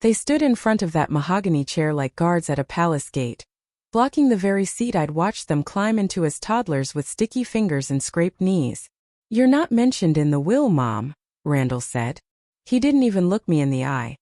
They stood in front of that mahogany chair like guards at a palace gate, blocking the very seat I'd watched them climb into as toddlers with sticky fingers and scraped knees. "You're not mentioned in the will, Mom," Randall said. He didn't even look me in the eye.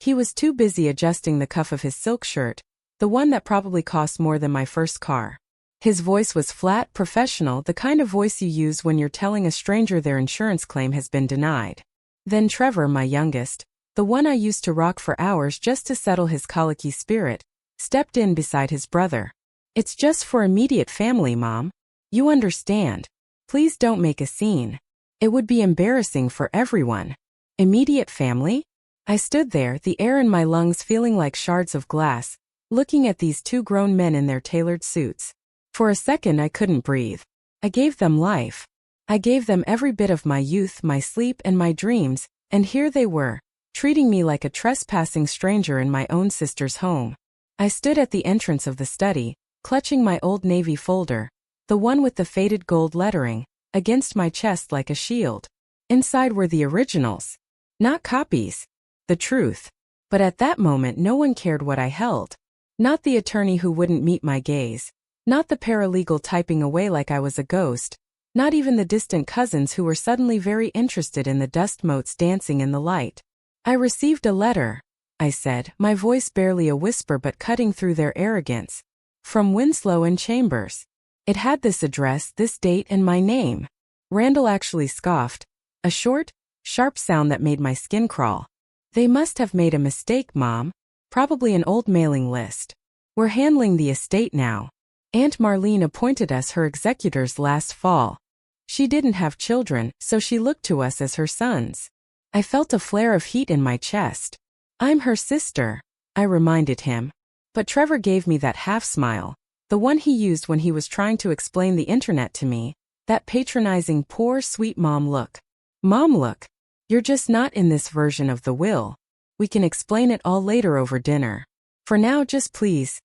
He was too busy adjusting the cuff of his silk shirt, the one that probably cost more than my first car. His voice was flat, professional, the kind of voice you use when you're telling a stranger their insurance claim has been denied. Then Trevor, my youngest, the one I used to rock for hours just to settle his colicky spirit, stepped in beside his brother. "It's just for immediate family, Mom. You understand. Please don't make a scene. It would be embarrassing for everyone." Immediate family? I stood there, the air in my lungs feeling like shards of glass, looking at these two grown men in their tailored suits. For a second I couldn't breathe. I gave them life. I gave them every bit of my youth, my sleep, and my dreams, and here they were, treating me like a trespassing stranger in my own sister's home. I stood at the entrance of the study, clutching my old navy folder, the one with the faded gold lettering, against my chest like a shield. Inside were the originals. Not copies. The truth. But at that moment no one cared what I held. Not the attorney who wouldn't meet my gaze. Not the paralegal typing away like I was a ghost. Not even the distant cousins who were suddenly very interested in the dust motes dancing in the light. "I received a letter," I said, my voice barely a whisper but cutting through their arrogance. "From Winslow and Chambers. It had this address, this date, and my name." Randall actually scoffed. A short, sharp sound that made my skin crawl. "They must have made a mistake, Mom. Probably an old mailing list. We're handling the estate now. Aunt Marlene appointed us her executors last fall. She didn't have children, so she looked to us as her sons." I felt a flare of heat in my chest. "I'm her sister," I reminded him. But Trevor gave me that half-smile, the one he used when he was trying to explain the internet to me, that patronizing poor sweet mom look. "Mom, look. You're just not in this version of the will. We can explain it all later over dinner. For now, just please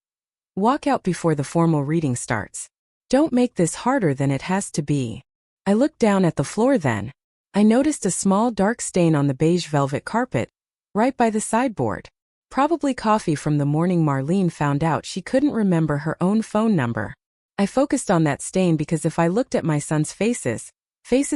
walk out before the formal reading starts. Don't make this harder than it has to be." I looked down at the floor then. I noticed a small dark stain on the beige velvet carpet, right by the sideboard. Probably coffee from the morning Marlene found out she couldn't remember her own phone number. I focused on that stain because if I looked at my son's faces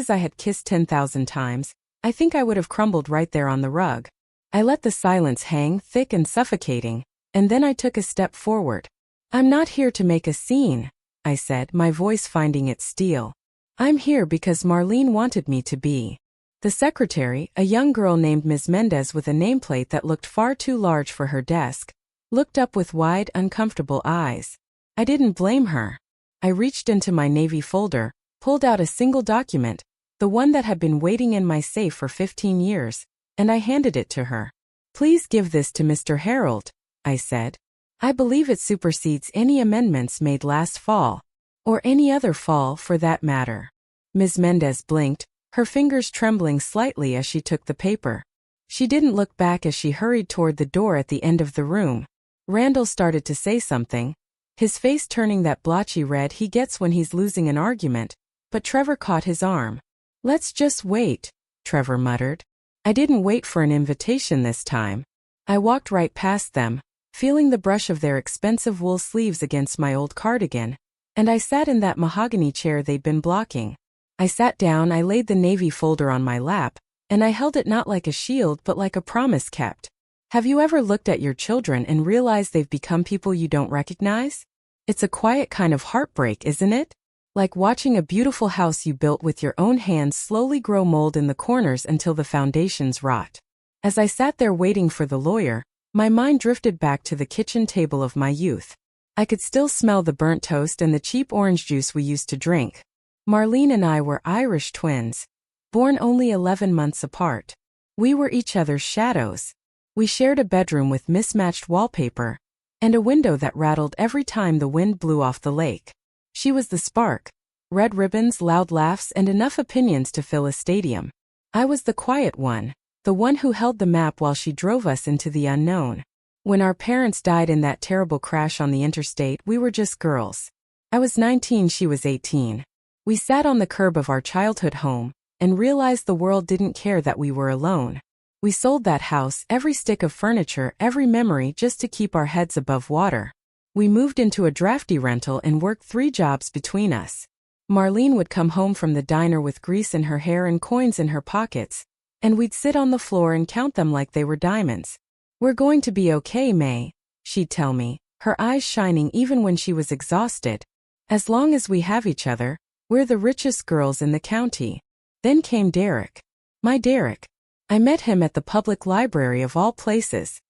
I had kissed 10,000 times, I think I would have crumbled right there on the rug. I let the silence hang, thick and suffocating, and then I took a step forward. "I'm not here to make a scene," I said, my voice finding its steel. "I'm here because Marlene wanted me to be." The secretary, a young girl named Ms. Mendez with a nameplate that looked far too large for her desk, looked up with wide, uncomfortable eyes. I didn't blame her. I reached into my navy folder, pulled out a single document, the one that had been waiting in my safe for 15 years, and I handed it to her. "Please give this to Mr. Harold," I said. "I believe it supersedes any amendments made last fall, or any other fall for that matter." Ms. Mendez blinked, her fingers trembling slightly as she took the paper. She didn't look back as she hurried toward the door at the end of the room. Randall started to say something, his face turning that blotchy red he gets when he's losing an argument, but Trevor caught his arm. "Let's just wait," Trevor muttered. I didn't wait for an invitation this time. I walked right past them, feeling the brush of their expensive wool sleeves against my old cardigan, and I sat in that mahogany chair they'd been blocking. I sat down, I laid the navy folder on my lap, and I held it not like a shield but like a promise kept. Have you ever looked at your children and realized they've become people you don't recognize? It's a quiet kind of heartbreak, isn't it? Like watching a beautiful house you built with your own hands slowly grow mold in the corners until the foundations rot. As I sat there waiting for the lawyer, my mind drifted back to the kitchen table of my youth. I could still smell the burnt toast and the cheap orange juice we used to drink. Marlene and I were Irish twins, born only 11 months apart. We were each other's shadows. We shared a bedroom with mismatched wallpaper, and a window that rattled every time the wind blew off the lake. She was the spark, red ribbons, loud laughs, and enough opinions to fill a stadium. I was the quiet one, the one who held the map while she drove us into the unknown. When our parents died in that terrible crash on the interstate, we were just girls. I was 19, she was 18. We sat on the curb of our childhood home and realized the world didn't care that we were alone. We sold that house, every stick of furniture, every memory, just to keep our heads above water. We moved into a drafty rental and worked 3 jobs between us. Marlene would come home from the diner with grease in her hair and coins in her pockets, and we'd sit on the floor and count them like they were diamonds. "We're going to be okay, May," she'd tell me, her eyes shining even when she was exhausted. "As long as we have each other, we're the richest girls in the county." Then came Derek. My Derek. I met him at the public library of all places.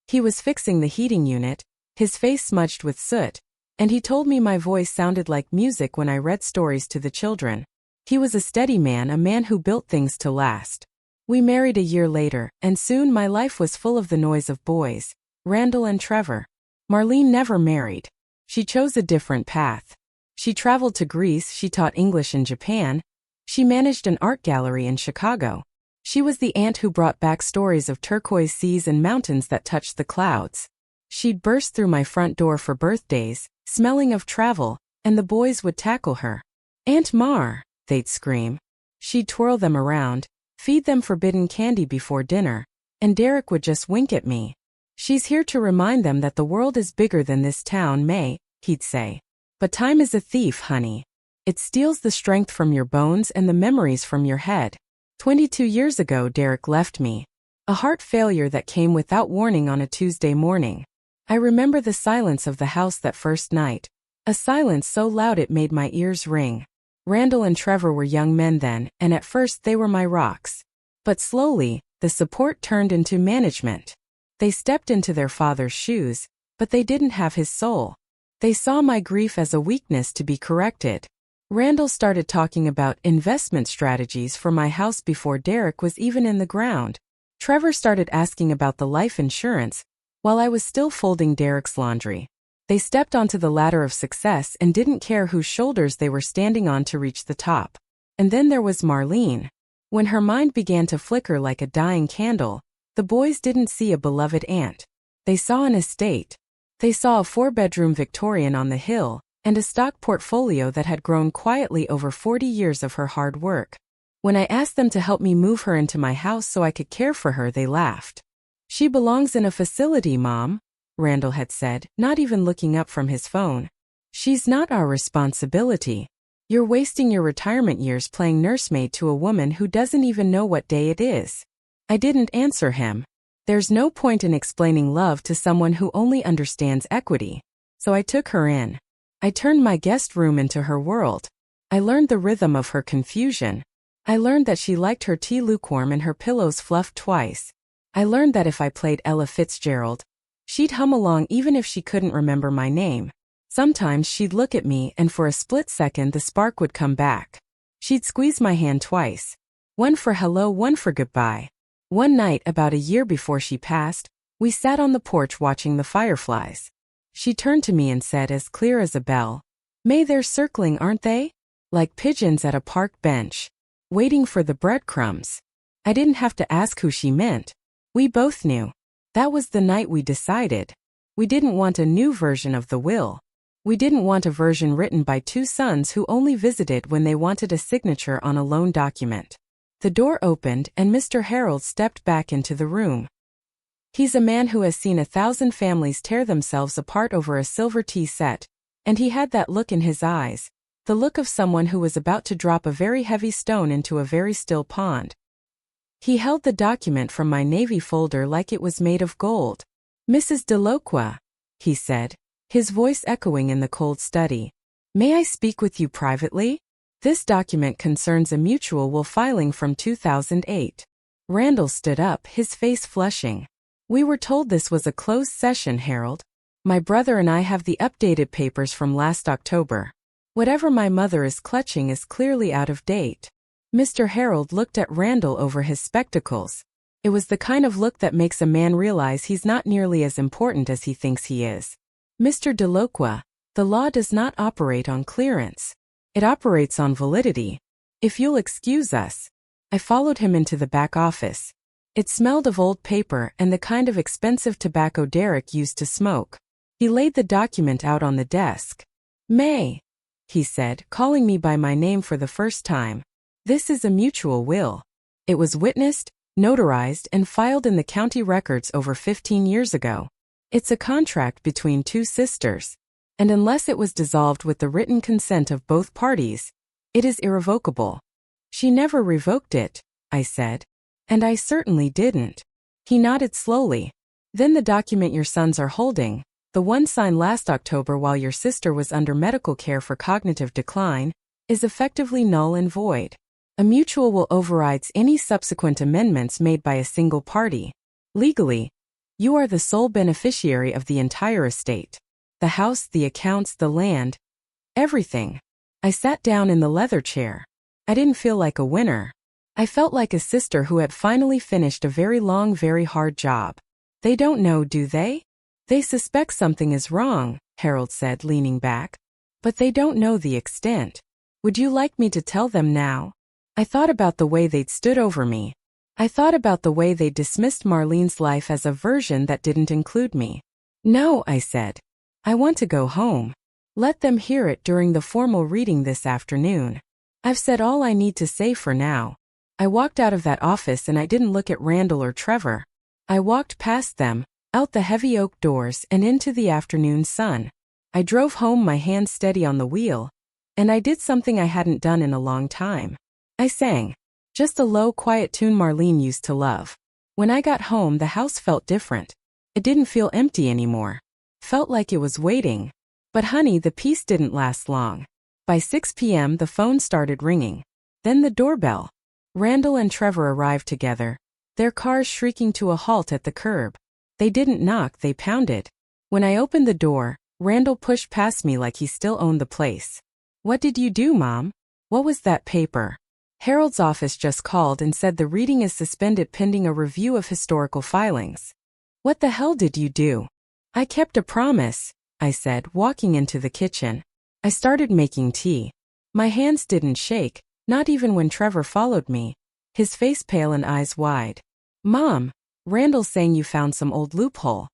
He was fixing the heating unit, his face smudged with soot, and he told me my voice sounded like music when I read stories to the children. He was a steady man, a man who built things to last. We married a year later, and soon my life was full of the noise of boys, Randall and Trevor. Marlene never married. She chose a different path. She traveled to Greece, she taught English in Japan, she managed an art gallery in Chicago. She was the aunt who brought back stories of turquoise seas and mountains that touched the clouds. She'd burst through my front door for birthdays, smelling of travel, and the boys would tackle her. "Aunt Mar," they'd scream. She'd twirl them around, feed them forbidden candy before dinner, and Derek would just wink at me. "She's here to remind them that the world is bigger than this town, May," he'd say. "But time is a thief, honey. It steals the strength from your bones and the memories from your head." 22 years ago, Derek left me. A heart failure that came without warning on a Tuesday morning. I remember the silence of the house that first night. A silence so loud it made my ears ring. Randall and Trevor were young men then, and at first they were my rocks. But slowly, the support turned into management. They stepped into their father's shoes, but they didn't have his soul. They saw my grief as a weakness to be corrected. Randall started talking about investment strategies for my house before Derek was even in the ground. Trevor started asking about the life insurance, while I was still folding Derek's laundry. They stepped onto the ladder of success and didn't care whose shoulders they were standing on to reach the top. And then there was Marlene. When her mind began to flicker like a dying candle, the boys didn't see a beloved aunt. They saw an estate. They saw a 4-bedroom Victorian on the hill, and a stock portfolio that had grown quietly over 40 years of her hard work. When I asked them to help me move her into my house so I could care for her, they laughed. "She belongs in a facility, Mom," Randall had said, not even looking up from his phone. "She's not our responsibility. You're wasting your retirement years playing nursemaid to a woman who doesn't even know what day it is." I didn't answer him. There's no point in explaining love to someone who only understands equity. So I took her in. I turned my guest room into her world. I learned the rhythm of her confusion. I learned that she liked her tea lukewarm and her pillows fluffed twice. I learned that if I played Ella Fitzgerald, she'd hum along even if she couldn't remember my name. Sometimes she'd look at me and for a split second the spark would come back. She'd squeeze my hand twice. One for hello, one for goodbye. One night, about a year before she passed, we sat on the porch watching the fireflies. She turned to me and said as clear as a bell, "May, they're circling, aren't they? Like pigeons at a park bench, waiting for the breadcrumbs." I didn't have to ask who she meant. We both knew. That was the night we decided. We didn't want a new version of the will. We didn't want a version written by 2 sons who only visited when they wanted a signature on a loan document. The door opened and Mr. Harold stepped back into the room. He's a man who has seen 1,000 families tear themselves apart over a silver tea set, and he had that look in his eyes, the look of someone who was about to drop a very heavy stone into a very still pond. He held the document from my navy folder like it was made of gold. "Mrs. Delacroix," he said, his voice echoing in the cold study. "May I speak with you privately? This document concerns a mutual will filing from 2008. Randall stood up, his face flushing. "We were told this was a closed session, Harold. My brother and I have the updated papers from last October. Whatever my mother is clutching is clearly out of date." Mr. Harold looked at Randall over his spectacles. It was the kind of look that makes a man realize he's not nearly as important as he thinks he is. "Mr. Delacroix, the law does not operate on clearance. It operates on validity. If you'll excuse us." I followed him into the back office. It smelled of old paper and the kind of expensive tobacco Derek used to smoke. He laid the document out on the desk. "May," he said, calling me by my name for the first time. "This is a mutual will. It was witnessed, notarized and filed in the county records over 15 years ago. It's a contract between two sisters, and unless it was dissolved with the written consent of both parties, it is irrevocable. She never revoked it, I said. And I certainly didn't. He nodded slowly. Then the document your sons are holding, the one signed last October while your sister was under medical care for cognitive decline, is effectively null and void. A mutual will overrides any subsequent amendments made by a single party. Legally, you are the sole beneficiary of the entire estate. The house, the accounts, the land, everything. I sat down in the leather chair. I didn't feel like a winner. I felt like a sister who had finally finished a very long, very hard job. They don't know, do they? They suspect something is wrong, Harold said, leaning back. But they don't know the extent. Would you like me to tell them now? I thought about the way they'd stood over me. I thought about the way they dismissed Marlene's life as a version that didn't include me. No, I said. I want to go home. Let them hear it during the formal reading this afternoon. I've said all I need to say for now. I walked out of that office and I didn't look at Randall or Trevor. I walked past them, out the heavy oak doors and into the afternoon sun. I drove home, my hands steady on the wheel, and I did something I hadn't done in a long time. I sang. Just a low, quiet tune Marlene used to love. When I got home, the house felt different. It didn't feel empty anymore. Felt like it was waiting. But honey, the peace didn't last long. By 6 p.m. the phone started ringing. Then the doorbell. Randall and Trevor arrived together, their cars shrieking to a halt at the curb. They didn't knock, they pounded. When I opened the door, Randall pushed past me like he still owned the place. What did you do, Mom? What was that paper? Harold's office just called and said the reading is suspended pending a review of historical filings. What the hell did you do? I kept a promise, I said, walking into the kitchen. I started making tea. My hands didn't shake, not even when Trevor followed me, his face pale and eyes wide. Mom, Randall's saying you found some old loophole.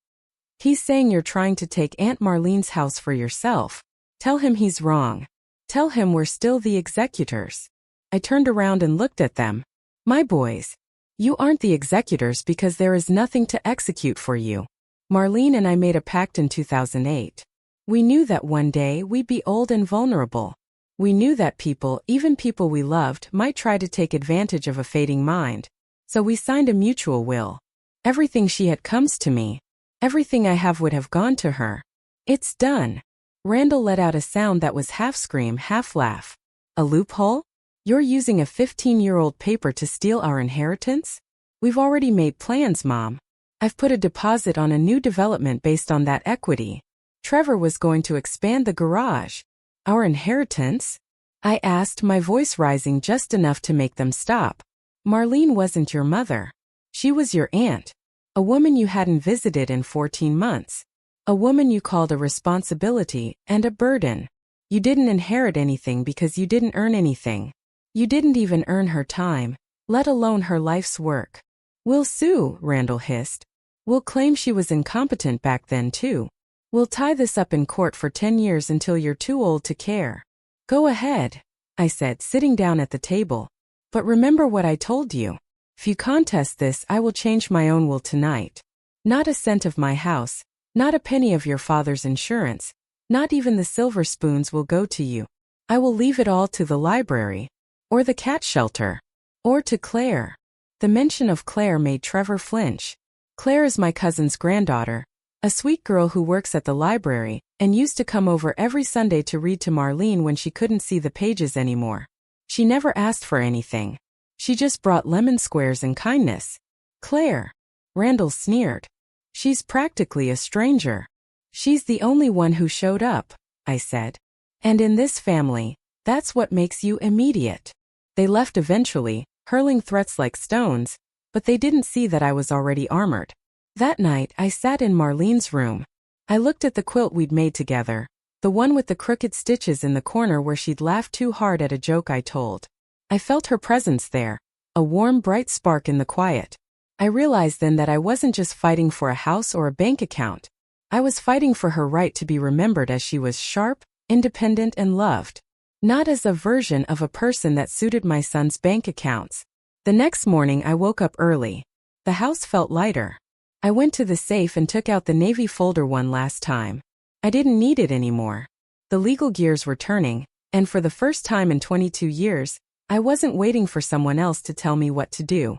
He's saying you're trying to take Aunt Marlene's house for yourself. Tell him he's wrong. Tell him we're still the executors. I turned around and looked at them. My boys, you aren't the executors because there is nothing to execute for you. Marlene and I made a pact in 2008. We knew that one day we'd be old and vulnerable. We knew that people, even people we loved, might try to take advantage of a fading mind. So we signed a mutual will. Everything she had comes to me. Everything I have would have gone to her. It's done. Randall let out a sound that was half scream, half laugh. A loophole? You're using a 15-year-old paper to steal our inheritance? We've already made plans, Mom. I've put a deposit on a new development based on that equity. Trevor was going to expand the garage. Our inheritance? I asked, my voice rising just enough to make them stop. Marlene wasn't your mother. She was your aunt. A woman you hadn't visited in 14 months. A woman you called a responsibility and a burden. You didn't inherit anything because you didn't earn anything. You didn't even earn her time, let alone her life's work. We'll sue, Randall hissed. We'll claim she was incompetent back then too. We'll tie this up in court for 10 years until you're too old to care. Go ahead, I said, sitting down at the table. But remember what I told you. If you contest this, I will change my own will tonight. Not a cent of my house, not a penny of your father's insurance, not even the silver spoons will go to you. I will leave it all to the library. Or the cat shelter. Or to Claire. The mention of Claire made Trevor flinch. Claire is my cousin's granddaughter, a sweet girl who works at the library, and used to come over every Sunday to read to Marlene when she couldn't see the pages anymore. She never asked for anything. She just brought lemon squares and kindness. Claire. Randall sneered. She's practically a stranger. She's the only one who showed up, I said. And in this family, that's what makes you immediate. They left eventually, hurling threats like stones, but they didn't see that I was already armored. That night, I sat in Marlene's room. I looked at the quilt we'd made together, the one with the crooked stitches in the corner where she'd laughed too hard at a joke I told. I felt her presence there, a warm, bright spark in the quiet. I realized then that I wasn't just fighting for a house or a bank account. I was fighting for her right to be remembered as she was sharp, independent, and loved. Not as a version of a person that suited my son's bank accounts, The next morning I woke up early. The house felt lighter. I went to the safe and took out the navy folder one last time. I didn't need it anymore. The legal gears were turning, and for the first time in 22 years, I wasn't waiting for someone else to tell me what to do.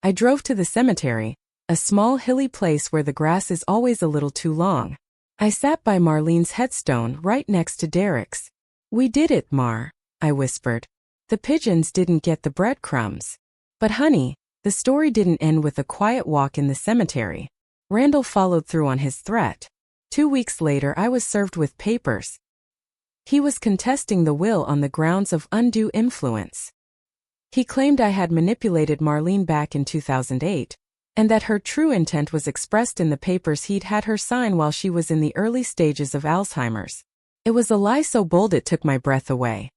I drove to the cemetery, a small hilly place where the grass is always a little too long. I sat by Marlene's headstone right next to Derek's. "We did it, Mar," I whispered. "The pigeons didn't get the breadcrumbs." But honey, the story didn't end with a quiet walk in the cemetery. Randall followed through on his threat. 2 weeks later I was served with papers. He was contesting the will on the grounds of undue influence. He claimed I had manipulated Marlene back in 2008, and that her true intent was expressed in the papers he'd had her sign while she was in the early stages of Alzheimer's. It was a lie so bold it took my breath away.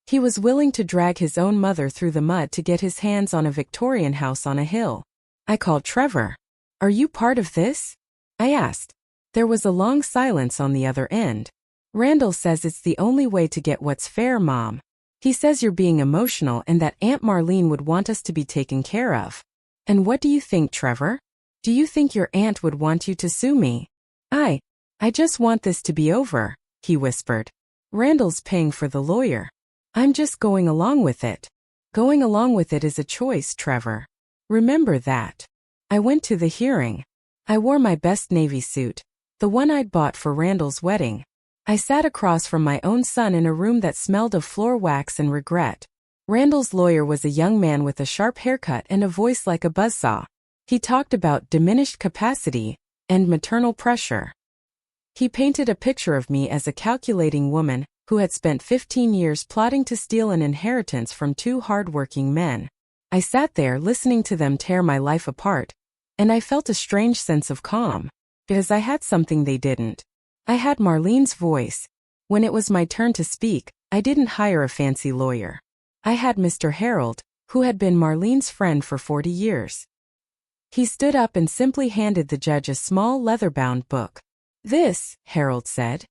He was willing to drag his own mother through the mud to get his hands on a Victorian house on a hill. I called Trevor. "Are you part of this?" I asked. There was a long silence on the other end. "Randall says it's the only way to get what's fair, Mom. He says you're being emotional and that Aunt Marlene would want us to be taken care of." "And what do you think, Trevor? Do you think your aunt would want you to sue me?" I just want this to be over," he whispered. "Randall's paying for the lawyer. I'm just going along with it." Going along with it is a choice, Trevor. Remember that. I went to the hearing. I wore my best navy suit, the one I'd bought for Randall's wedding. I sat across from my own son in a room that smelled of floor wax and regret. Randall's lawyer was a young man with a sharp haircut and a voice like a buzzsaw. He talked about diminished capacity and maternal pressure. He painted a picture of me as a calculating woman who had spent 15 years plotting to steal an inheritance from 2 hard-working men. I sat there listening to them tear my life apart, and I felt a strange sense of calm, because I had something they didn't. I had Marlene's voice. When it was my turn to speak, I didn't hire a fancy lawyer. I had Mr. Harold, who had been Marlene's friend for 40 years. He stood up and simply handed the judge a small leather-bound book. "This," Harold said,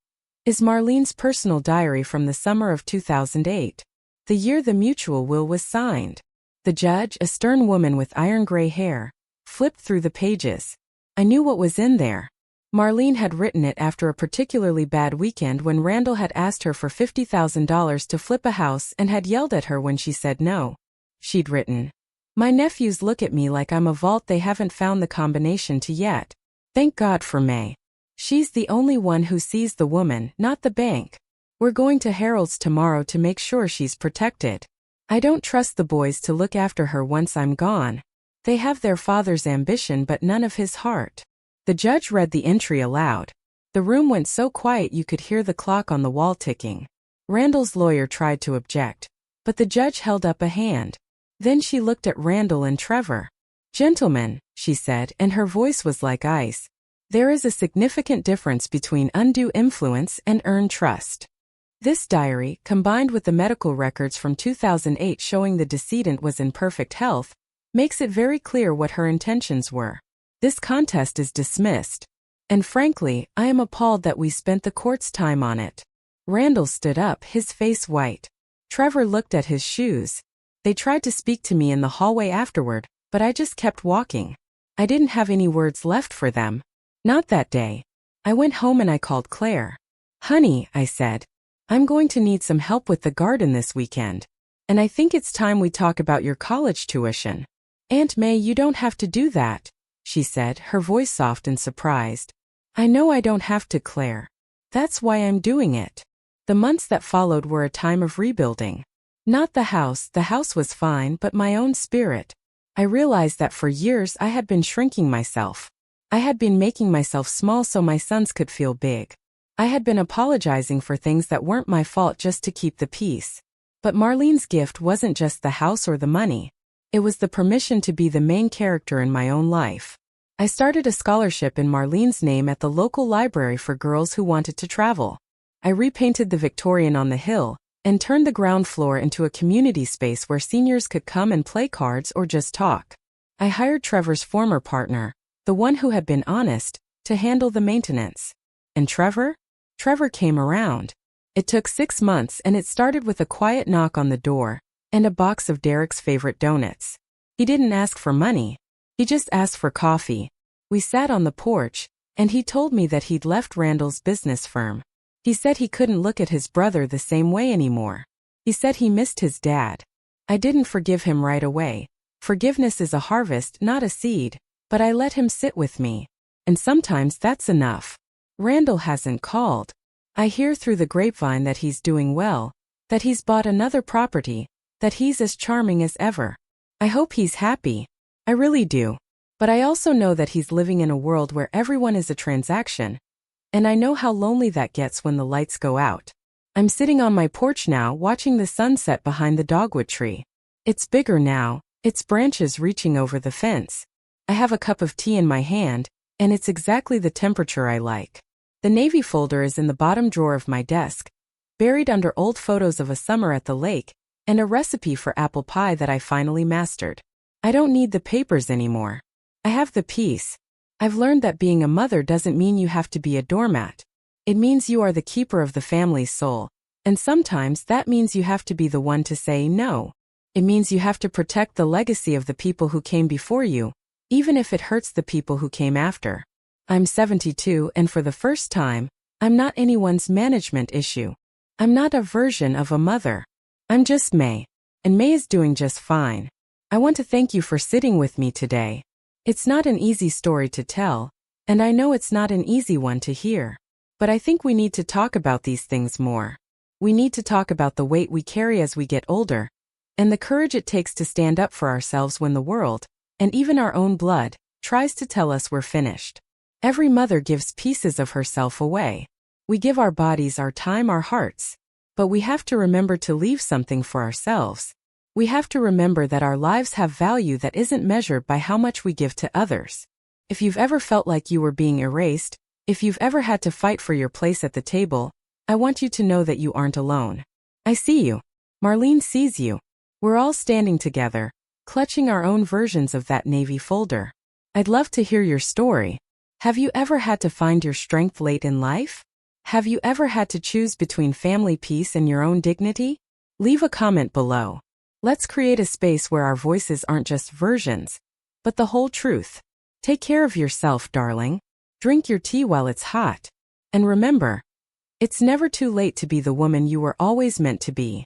"is Marlene's personal diary from the summer of 2008, the year the mutual will was signed." The judge, a stern woman with iron-gray hair, flipped through the pages. I knew what was in there. Marlene had written it after a particularly bad weekend when Randall had asked her for $50,000 to flip a house and had yelled at her when she said no. She'd written, "My nephews look at me like I'm a vault they haven't found the combination to yet. Thank God for May. She's the only one who sees the woman, not the bank. We're going to Harold's tomorrow to make sure she's protected. I don't trust the boys to look after her once I'm gone. They have their father's ambition but none of his heart." The judge read the entry aloud. The room went so quiet you could hear the clock on the wall ticking. Randall's lawyer tried to object, but the judge held up a hand. Then she looked at Randall and Trevor. "Gentlemen," she said, and her voice was like ice, "there is a significant difference between undue influence and earned trust. This diary, combined with the medical records from 2008 showing the decedent was in perfect health, makes it very clear what her intentions were. This contest is dismissed. And frankly, I am appalled that we spent the court's time on it." Randall stood up, his face white. Trevor looked at his shoes. They tried to speak to me in the hallway afterward, but I just kept walking. I didn't have any words left for them. Not that day. I went home and I called Claire. "Honey," I said, "I'm going to need some help with the garden this weekend. And I think it's time we talk about your college tuition." "Aunt May, you don't have to do that," she said, her voice soft and surprised. "I know I don't have to, Claire. That's why I'm doing it." The months that followed were a time of rebuilding. Not the house was fine, but my own spirit. I realized that for years I had been shrinking myself. I had been making myself small so my sons could feel big. I had been apologizing for things that weren't my fault just to keep the peace. But Marlene's gift wasn't just the house or the money. It was the permission to be the main character in my own life. I started a scholarship in Marlene's name at the local library for girls who wanted to travel. I repainted the Victorian on the hill and turned the ground floor into a community space where seniors could come and play cards or just talk. I hired Trevor's former partner, the one who had been honest, to handle the maintenance. And Trevor? Trevor came around. It took 6 months and it started with a quiet knock on the door and a box of Derek's favorite donuts. He didn't ask for money. He just asked for coffee. We sat on the porch, and he told me that he'd left Randall's business firm. He said he couldn't look at his brother the same way anymore. He said he missed his dad. I didn't forgive him right away. Forgiveness is a harvest, not a seed, but I let him sit with me. And sometimes that's enough. Randall hasn't called. I hear through the grapevine that he's doing well, that he's bought another property, that he's as charming as ever. I hope he's happy. I really do. But I also know that he's living in a world where everyone is a transaction, and I know how lonely that gets when the lights go out. I'm sitting on my porch now watching the sunset behind the dogwood tree. It's bigger now, its branches reaching over the fence. I have a cup of tea in my hand, and it's exactly the temperature I like. The navy folder is in the bottom drawer of my desk, buried under old photos of a summer at the lake, and a recipe for apple pie that I finally mastered. I don't need the papers anymore. I have the peace. I've learned that being a mother doesn't mean you have to be a doormat. It means you are the keeper of the family's soul, and sometimes that means you have to be the one to say no. It means you have to protect the legacy of the people who came before you, even if it hurts the people who came after. I'm 72, and for the first time, I'm not anyone's management issue. I'm not a version of a mother. I'm just May, and May is doing just fine. I want to thank you for sitting with me today. It's not an easy story to tell, and I know it's not an easy one to hear. But I think we need to talk about these things more. We need to talk about the weight we carry as we get older, and the courage it takes to stand up for ourselves when the world, and even our own blood, tries to tell us we're finished. Every mother gives pieces of herself away. We give our bodies, our time, our hearts. But we have to remember to leave something for ourselves. We have to remember that our lives have value that isn't measured by how much we give to others. If you've ever felt like you were being erased, if you've ever had to fight for your place at the table, I want you to know that you aren't alone. I see you. Marlene sees you. We're all standing together, clutching our own versions of that navy folder. I'd love to hear your story. Have you ever had to find your strength late in life? Have you ever had to choose between family peace and your own dignity? Leave a comment below. Let's create a space where our voices aren't just versions, but the whole truth. Take care of yourself, darling. Drink your tea while it's hot. And remember, it's never too late to be the woman you were always meant to be.